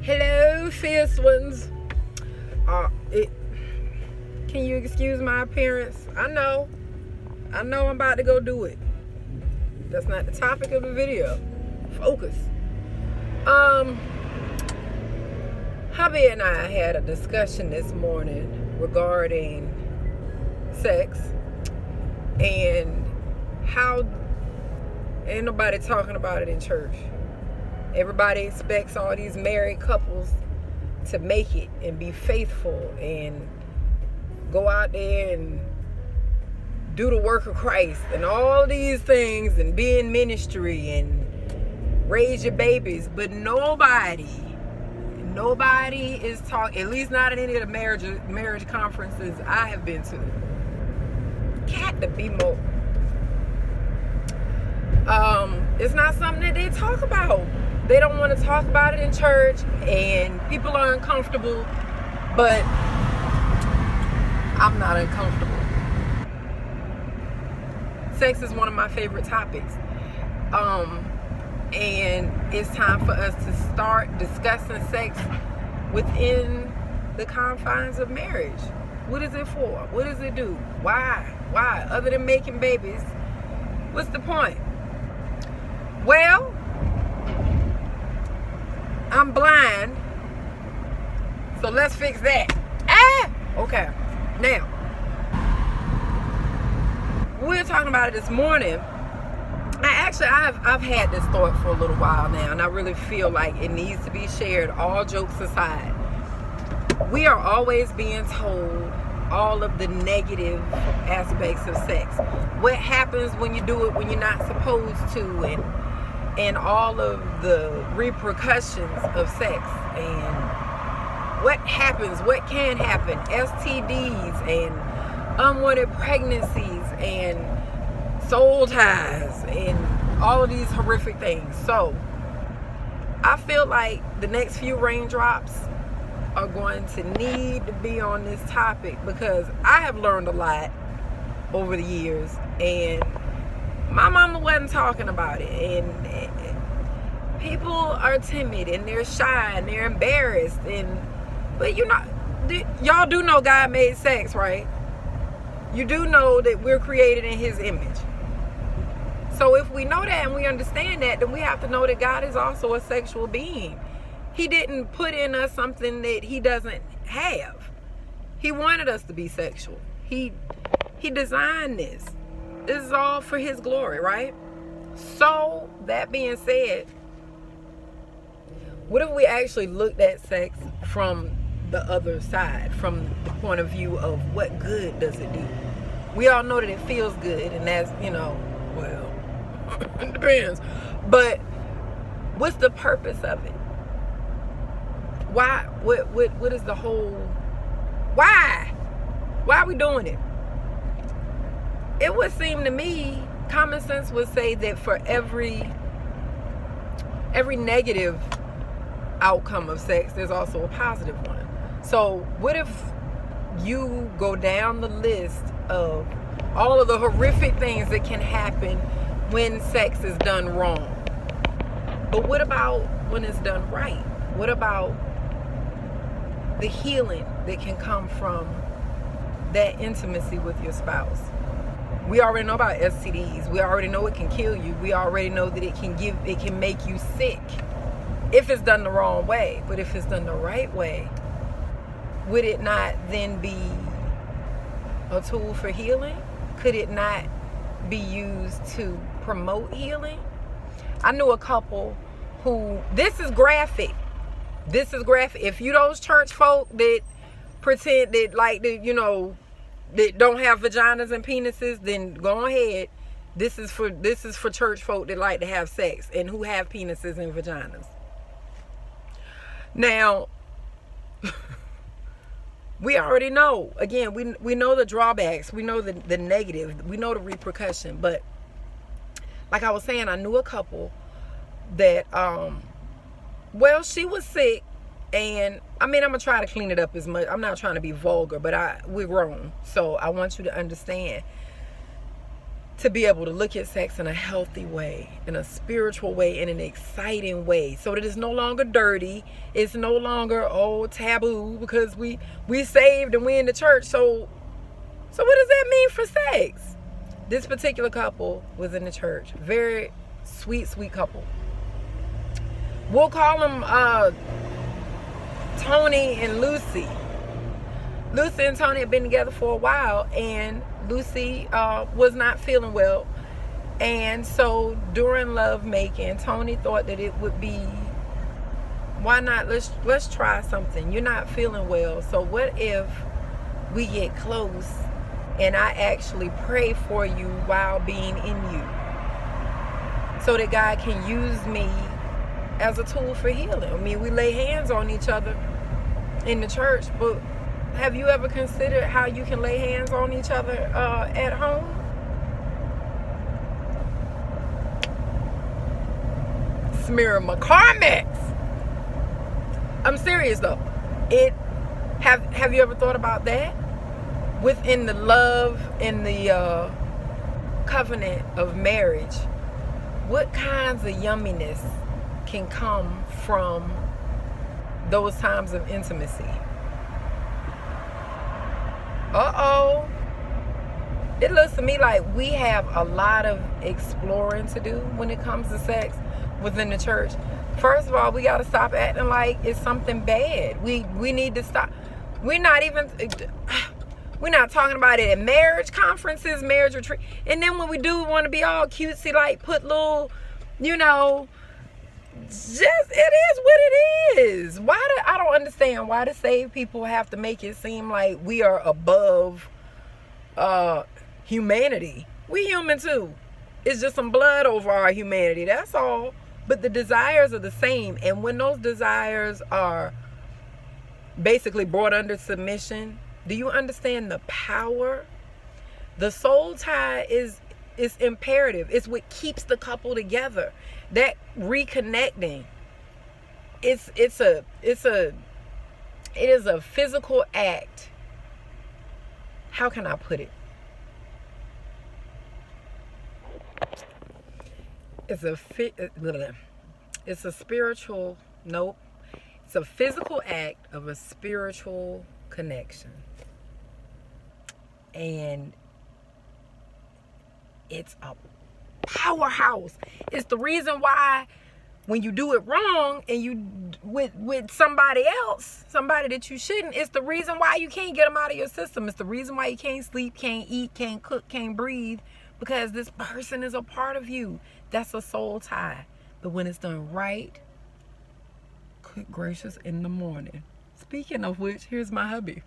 Hello, fierce ones. Can you excuse my appearance? I know I'm about to go do it. That's not the topic of the video. Focus. Hubby and I had a discussion this morning regarding sex and how ain't nobody talking about it in church. Everybody expects all these married couples to make it and be faithful and go out there and do the work of Christ and all these things and be in ministry and raise your babies. But nobody is talking, at least not at any of the marriage conferences I have been to. Got to be more. It's not something that they talk about. They don't want to talk about it in church, and people are uncomfortable, but I'm not uncomfortable. Sex is one of my favorite topics. And it's time for us to start discussing sex within the confines of marriage. What is it for? What does it do? Why? Other than making babies, what's the point? Well, I'm blind, so let's fix that. Okay. Now, we were talking about it this morning. I've had this thought for a little while now, and I really feel like it needs to be shared. All jokes aside, we are always being told all of the negative aspects of sex. What happens when you do it when you're not supposed to, and all of the repercussions of sex, and what happens, what can happen, STDs and unwanted pregnancies and soul ties and all of these horrific things. So I feel like the next few raindrops are going to need to be on this topic, because I have learned a lot over the years, and my mama wasn't talking about it, and people are timid and they're shy and they're embarrassed, but y'all do know God made sex, right? You do know that we're created in his image. So if we know that and we understand that, then we have to know that God is also a sexual being. He didn't put in us something that he doesn't have. He wanted us to be sexual. He designed this. This is all for his glory, right? So that being said, what if we actually looked at sex from the other side, from the point of view of what good does it do? We all know that it feels good, and that's, well, it depends. But what's the purpose of it? Why? What is the whole? Why are we doing it? It would seem to me, common sense would say that for every negative outcome of sex, there's also a positive one. So what if you go down the list of all of the horrific things that can happen when sex is done wrong? But what about when it's done right? What about the healing that can come from that intimacy with your spouse? We already know about STDs. We already know it can kill you. We already know that it can make you sick if it's done the wrong way. But if it's done the right way, would it not then be a tool for healing? Could it not be used to promote healing? I knew a couple who, this is graphic. If you those church folk that pretend that that don't have vaginas and penises, then go ahead. This is for church folk that like to have sex and who have penises and vaginas. Now, we already know. Again, we know the drawbacks. We know the negative. We know the repercussion. But like I was saying, I knew a couple that she was sick, and I'm gonna try to clean it up as much. I'm not trying to be vulgar, but we're grown, so I want you to understand. to be able to look at sex in a healthy way, in a spiritual way, in an exciting way, so that it's no longer dirty, it's no longer taboo, because we saved and we in the church. So what does that mean for sex? This particular couple was in the church. Very sweet couple. We'll call them Tony and Lucy. Lucy and Tony had been together for a while, and Lucy was not feeling well. And so during love making, Tony thought that it would be, why not, let's try something. You're not feeling well, so what if we get close and I actually pray for you while being in you, so that God can use me as a tool for healing. I mean, we lay hands on each other in the church, but have you ever considered how you can lay hands on each other at home? Smear McCormick's. I'm serious though. Have you ever thought about that? Within the love and the covenant of marriage, what kinds of yumminess can come from those times of intimacy? It looks to me like we have a lot of exploring to do when it comes to sex within the church. First of all, we got to stop acting like it's something bad. We need to stop. We're not talking about it at marriage conferences, marriage retreat. And then when we do want to be all cutesy, like put little, just, it is what it is. I don't understand why the saved people have to make it seem like we are above humanity. We human too. It's just some blood over our humanity, that's all. But the desires are the same, and when those desires are basically brought under submission, do you understand the power? The soul tie is imperative. It's what keeps the couple together. That reconnecting. It is a physical act. How can I put it? It's a spiritual, nope. It's a physical act of a spiritual connection. And it's a powerhouse. It's the reason why when you do it wrong and you with somebody else, somebody that you shouldn't, it's the reason why you can't get them out of your system. It's the reason why you can't sleep, can't eat, can't cook, can't breathe, because this person is a part of you. That's a soul tie. But when it's done right, good gracious, in the morning. Speaking of which, here's my hubby.